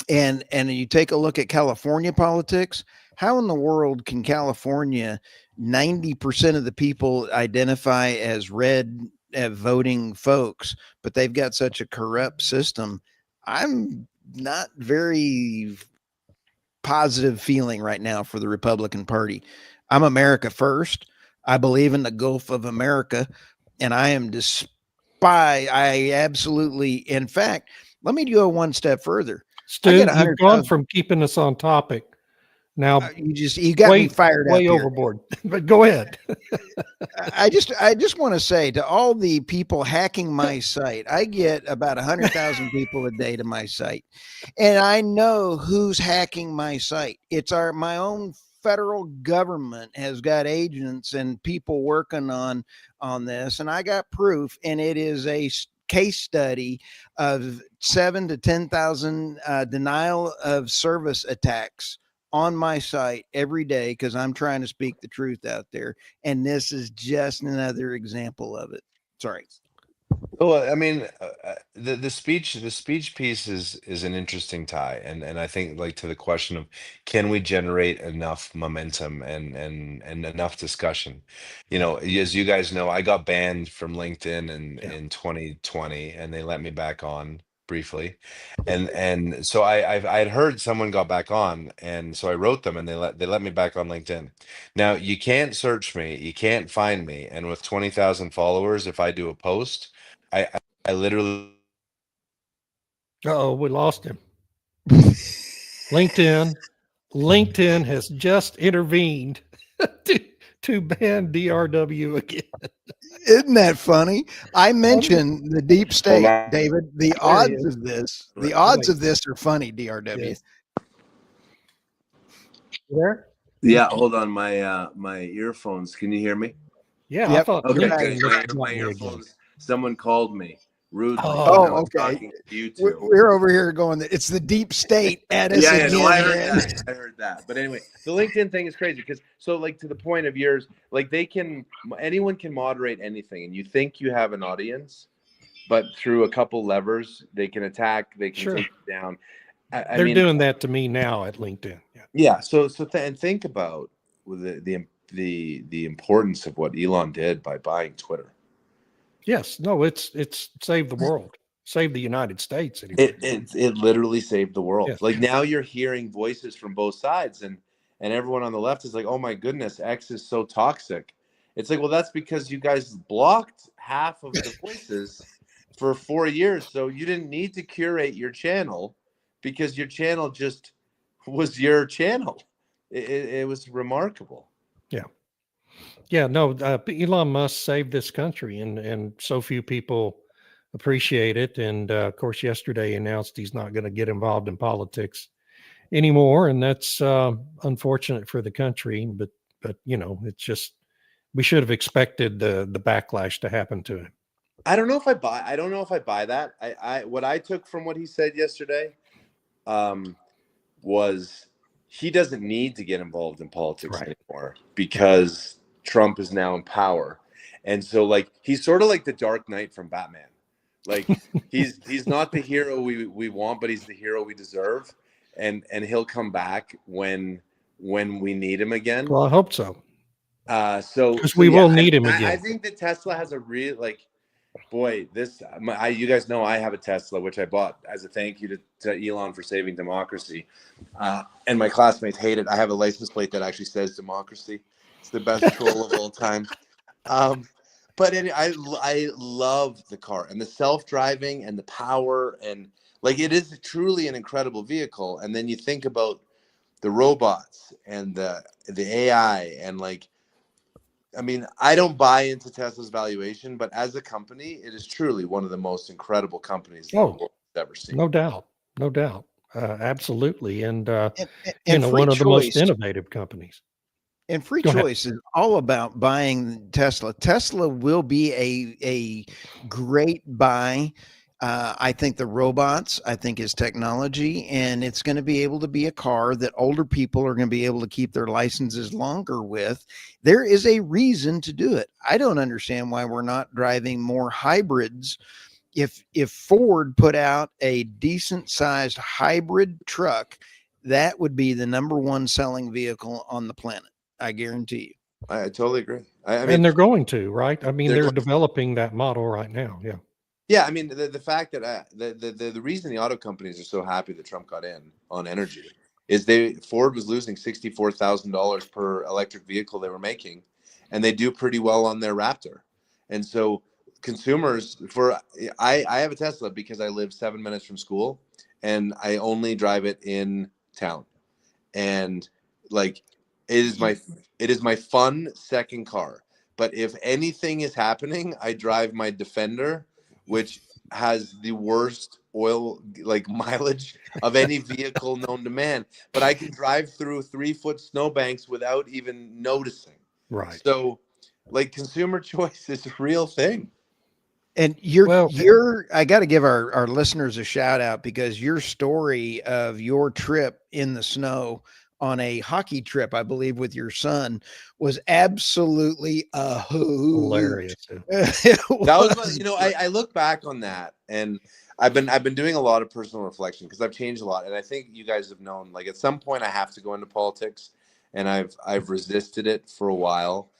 And you take a look at California politics. How in the world can California, 90% of the people identify as red voting folks, but they've got such a corrupt system? I'm not very positive feeling right now for the Republican Party. I'm America first. I believe in the Gulf of America, and I am I absolutely, in fact, let me go one step further. Stu, you've gone from keeping us on topic. Now you got me fired up. Way overboard. But go ahead. I just want to say to all the people hacking my site, I get about 100,000 people a day to my site, and I know who's hacking my site. It's my own federal government has got agents and people working on this, and I got proof, and it is a case study of 7,000 to 10,000 denial of service attacks on my site every day, because I'm trying to speak the truth out there. And this is just another example of it. Sorry. Well, I mean, the speech piece is an interesting tie, and I think, like, to the question of, can we generate enough momentum and enough discussion? As you guys know, I got banned from LinkedIn in 2020, and they let me back on briefly, and so I had heard someone got back on, and so I wrote them, and they let me back on LinkedIn. Now, you can't search me, you can't find me, and with 20,000 followers, if I do a post, I literally. Uh-oh, we lost him. LinkedIn has just intervened to ban DRW again. Isn't that funny? I mentioned the deep state, David. The odds of this are funny, DRW. Yes. You there? Yeah, hold on. My earphones. Can you hear me? Yeah, I Yep. thought Okay, LinkedIn good. must have My got me again. earphones. Someone called me rudely. Oh. And I was okay. talking to you We're, two. we're over here going, it's the deep state at us Yeah, again. no, I heard man. that. I heard that. But anyway, the LinkedIn thing is crazy because so like to the point of yours, like anyone can moderate anything, and you think you have an audience, but through a couple levers, they can attack, they can Sure. take you down. I They're mean, doing that to me now at LinkedIn. Yeah. yeah. And think about the importance of what Elon did by buying Twitter. Yes. No, it's saved the world, saved the United States. Anyway. It literally saved the world. Yes. Like now you're hearing voices from both sides, and everyone on the left is like, oh my goodness, X is so toxic. It's like, well, that's because you guys blocked half of the voices for 4 years, so you didn't need to curate your channel because your channel just was your channel. It was remarkable. Yeah. No, Elon Musk saved this country, and so few people appreciate it. And of course, yesterday he announced he's not going to get involved in politics anymore, and that's unfortunate for the country. But it's just we should have expected the backlash to happen to him. I don't know if I buy that. I what I took from what he said yesterday was he doesn't need to get involved in politics anymore because Trump is now in power. And so like he's sort of like the Dark Knight from Batman. Like he's not the hero we want, but he's the hero we deserve. And he'll come back when we need him again. Well, I hope so. Because we will need him again. I think that Tesla has a real you guys know I have a Tesla, which I bought as a thank you to Elon for saving democracy. And my classmates hate it. I have a license plate that actually says democracy. It's the best troll of all time. But I love the car and the self-driving and the power, and like it is truly an incredible vehicle. And then you think about the robots and the AI and like, I mean, I don't buy into Tesla's valuation, but as a company, it is truly one of the most incredible companies the world has ever seen. No doubt. Absolutely. And one of the most innovative companies. And free choice is all about buying Tesla. Tesla will be a great buy. I think the robots, I think his technology, and it's going to be able to be a car that older people are going to be able to keep their licenses longer with. There is a reason to do it. I don't understand why we're not driving more hybrids. If Ford put out a decent sized hybrid truck, that would be the #1 selling vehicle on the planet. I guarantee you. I totally agree. I mean, and they're going to, right? I mean, they're developing that model right now. Yeah. Yeah, I mean, the fact that the reason the auto companies are so happy that Trump got in on energy is Ford was losing $64,000 per electric vehicle they were making, and they do pretty well on their Raptor. And so consumers I have a Tesla because I live 7 minutes from school, and I only drive it in town, and like it is my fun second car. But if anything is happening, I drive my Defender, which has the worst oil mileage of any vehicle known to man, but I can drive through 3-foot snowbanks without even noticing. Right. So like consumer choice is a real thing. And I got to give our listeners a shout out, because your story of your trip in the snow on a hockey trip, I believe, with your son was absolutely a hoot. Hilarious. That was, I look back on that, and I've been doing a lot of personal reflection because I've changed a lot, and I think you guys have known, like at some point I have to go into politics, and I've resisted it for a while.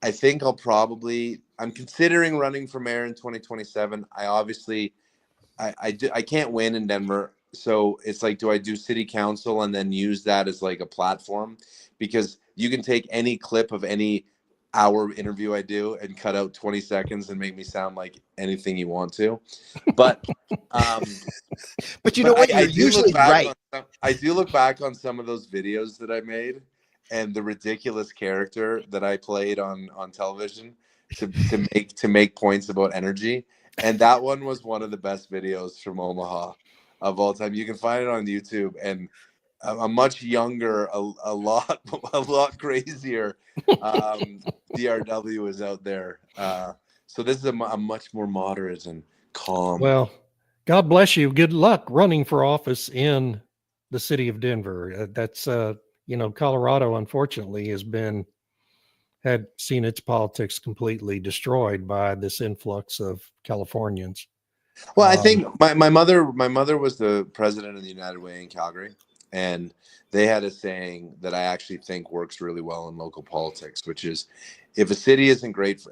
I think I'm considering running for mayor in 2027. I can't win in Denver. So it's like, do I do city council and then use that as like a platform? Because you can take any clip of any hour interview I do and cut out 20 seconds and make me sound like anything you want to. But but you know what? You're usually right. I do look back on some of those videos that I made and the ridiculous character that I played on television to make points about energy. And that one was one of the best videos from Omaha of all time. You can find it on YouTube, and a much younger, a lot a lot crazier DRW is out there. So this is a much more moderate and calm. Well, God bless you. Good luck running for office in the city of Denver. That's Colorado, unfortunately, had seen its politics completely destroyed by this influx of Californians. Well, I think my mother was the president of the United Way in Calgary, and they had a saying that I actually think works really well in local politics, which is, if a city isn't great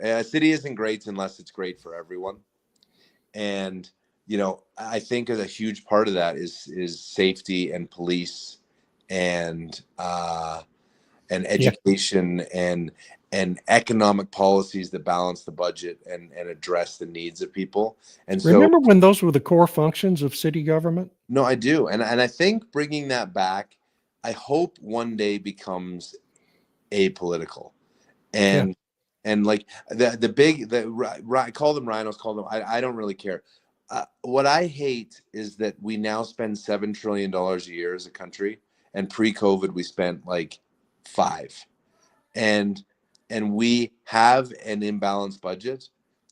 unless it's great for everyone. And I think a huge part of that is safety and police and education and economic policies that balance the budget and address the needs of people. And so, remember when those were the core functions of city government? No, I do. And I think bringing that back, I hope one day becomes apolitical. And like I call them rhinos, I don't really care. What I hate is that we now spend $7 trillion a year as a country, and pre-COVID we spent like $5 trillion. And we have an imbalanced budget.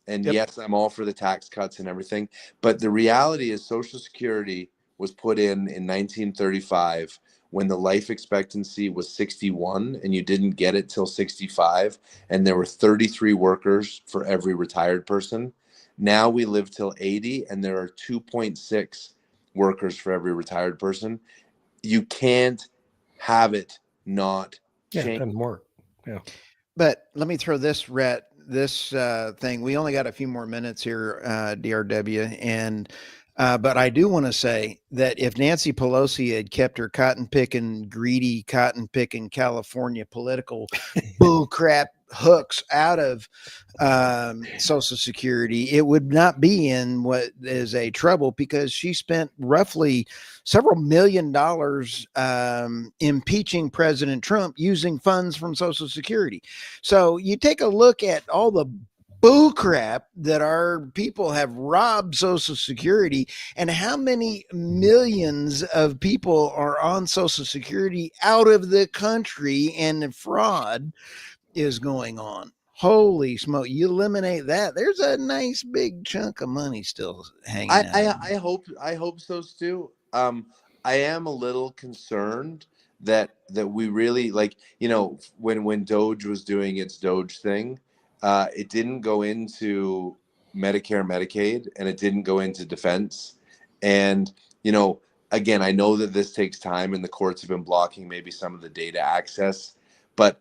And yes, I'm all for the tax cuts and everything, but the reality is Social Security was put in 1935 when the life expectancy was 61 and you didn't get it till 65, and there were 33 workers for every retired person. Now we live till 80 and there are 2.6 workers for every retired person. You can't have it not change. It doesn't work. Yeah. But let me throw this thing. We only got a few more minutes here, DRW, and but I do want to say that if Nancy Pelosi had kept her greedy cotton picking California political bullcrap hooks out of Social Security, it would not be in what is a trouble, because she spent roughly several $1 million impeaching President Trump using funds from Social Security. So you take a look at all the bullcrap that our people have robbed Social Security, and how many millions of people are on Social Security out of the country, and the fraud is going on. Holy smoke. You eliminate that, there's a nice big chunk of money still hanging out. I hope so, Stu. I am a little concerned that we really, like, when Doge was doing its Doge thing, it didn't go into Medicare, Medicaid, and it didn't go into defense. And, again, I know that this takes time and the courts have been blocking maybe some of the data access, but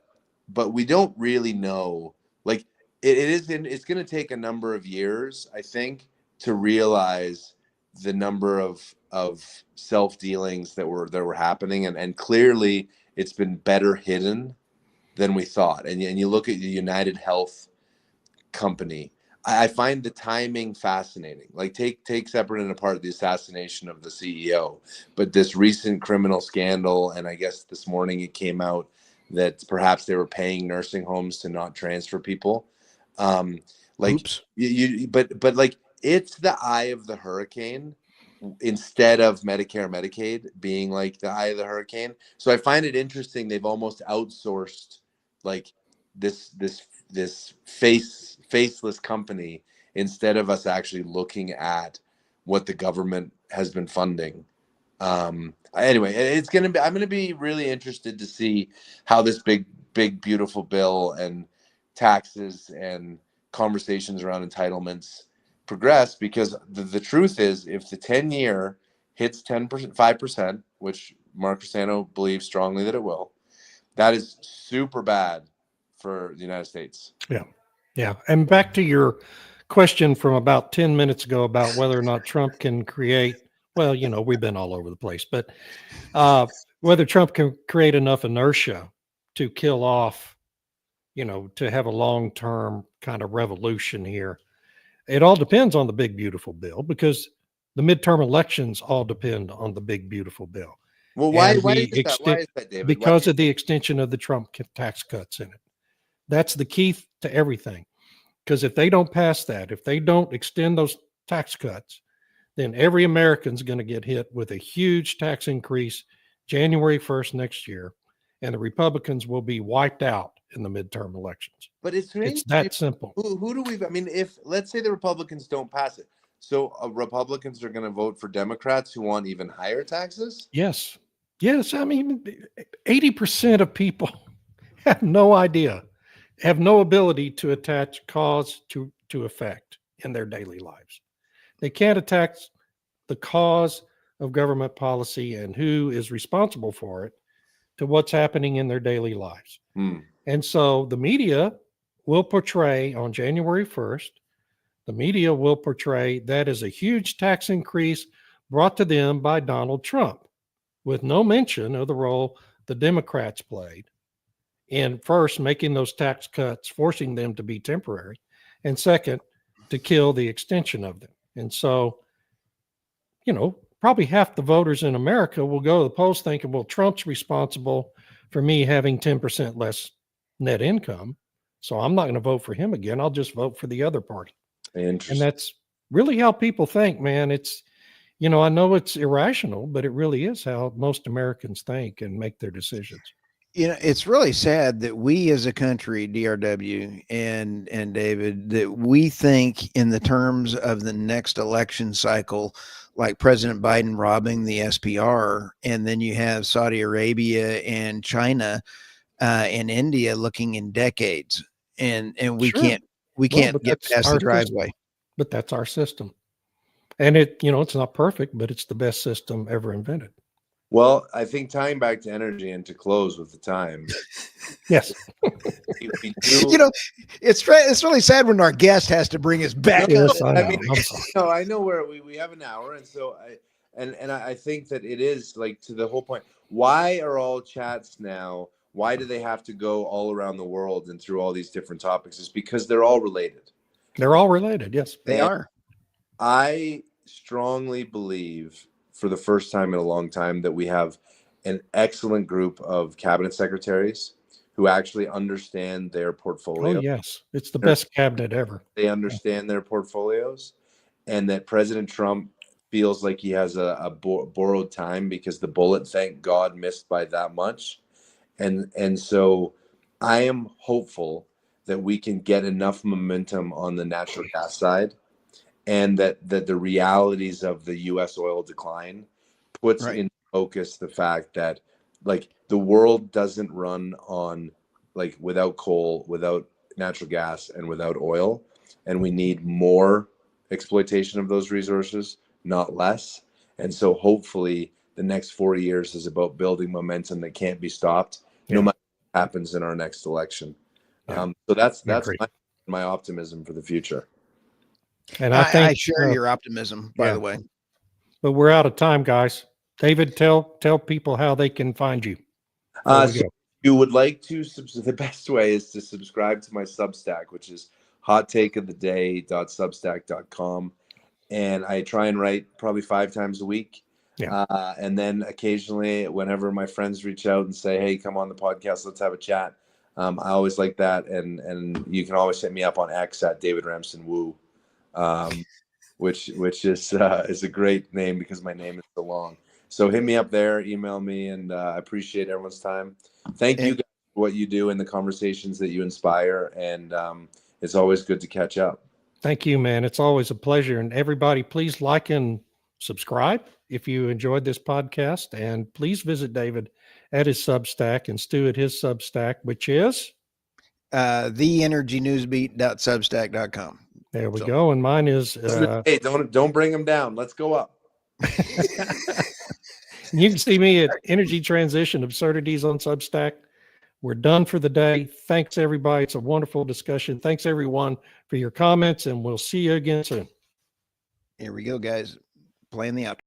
we don't really know. Like, it's going to take a number of years, I think, to realize the number of self-dealings that were happening. And clearly it's been better hidden than we thought. And you look at the United Health company, I find the timing fascinating. Like, take separate and apart the assassination of the CEO, but this recent criminal scandal, and I guess this morning it came out that perhaps they were paying nursing homes to not transfer people. Like, oops. But like, it's the eye of the hurricane instead of Medicare, Medicaid being like the eye of the hurricane. So I find it interesting. They've almost outsourced like this faceless company, instead of us actually looking at what the government has been funding. Anyway, I'm going to be really interested to see how this big, beautiful bill and taxes and conversations around entitlements progress, because the truth is, if the 10-year hits 10%, 5%, which Mark Rossano believes strongly that it will, that is super bad for the United States. Yeah. And back to your question from about 10 minutes ago about whether or not Trump can create, well, we've been all over the place, but whether Trump can create enough inertia to kill off, to have a long-term kind of revolution here. It all depends on the big, beautiful bill, because the midterm elections all depend on the big, beautiful bill. Well, why is that, David? Because of the extension of the Trump tax cuts in it. That's the key to everything. Because if they don't pass that, if they don't extend those tax cuts, then every American's going to get hit with a huge tax increase January 1st next year, and the Republicans will be wiped out in the midterm elections. But it's strange. It's that simple. Who do we? I mean, if let's say the Republicans don't pass it, so Republicans are going to vote for Democrats who want even higher taxes. Yes. Yes. I mean, 80% of people have no idea, have no ability to attach cause to effect in their daily lives. They can't attach the cause of government policy and who is responsible for it to what's happening in their daily lives. And so the media will portray on January 1st, the media will portray that as a huge tax increase brought to them by Donald Trump, with no mention of the role the Democrats played in first making those tax cuts, forcing them to be temporary, and second, to kill the extension of them. And so, probably half the voters in America will go to the polls thinking, well, Trump's responsible for me having 10% less net income, so I'm not going to vote for him again. I'll just vote for the other party. And that's really how people think, man. It's, I know it's irrational, but it really is how most Americans think and make their decisions. It's really sad that we as a country, DRW and David, that we think in the terms of the next election cycle, like President Biden robbing the SPR, and then you have Saudi Arabia and China and India looking in decades, and we Sure. can't get past the driveway. But that's our system, and it's not perfect, but it's the best system ever invented. Well, I think tying back to energy and to close with the time. Yes. we do, it's really sad when our guest has to bring us back. Yes, I know. I mean, I'm sorry. no, I know where we have an hour, and so I think that it is like to the whole point. Why are all chats now? Why do they have to go all around the world and through all these different topics? It's because they're all related. They're all related. Yes, They are. I strongly believe, for the first time in a long time, that we have an excellent group of cabinet secretaries who actually understand their portfolio. Oh, yes. It's the best cabinet ever. They understand their portfolios, and that President Trump feels like he has a borrowed time because the bullet, thank God, missed by that much. And so I am hopeful that we can get enough momentum on the natural gas side, and that the realities of the U.S. oil decline puts in focus the fact that, like, the world doesn't run on, like, without coal, without natural gas, and without oil, and we need more exploitation of those resources, not less. And so hopefully the next 4 years is about building momentum that can't be stopped, no matter what happens in our next election. So that's my optimism for the future. And I think I share your optimism, by the way. But we're out of time, guys. David, tell people how they can find you. So you would like to, the best way is to subscribe to my Substack, which is hottakeoftheday.substack.com. And I try and write probably 5 times a week. And then occasionally, whenever my friends reach out and say, hey, come on the podcast, let's have a chat. I always like that. And you can always hit me up on X at David Ramsden-Wood. Which is a great name because my name is so long. So hit me up there, email me, and I appreciate everyone's time. Thank you guys for what you do and the conversations that you inspire, and it's always good to catch up. Thank you, man. It's always a pleasure. And everybody, please like and subscribe if you enjoyed this podcast, and please visit David at his Substack and Stu at his Substack, which is theenergynewsbeat.substack.com. There we go. And mine is hey, don't bring them down. Let's go up. You can see me at Energy Transition Absurdities on Substack. We're done for the day. Thanks, everybody. It's a wonderful discussion. Thanks, everyone, for your comments, and we'll see you again soon. Here we go, guys. Playing the outro.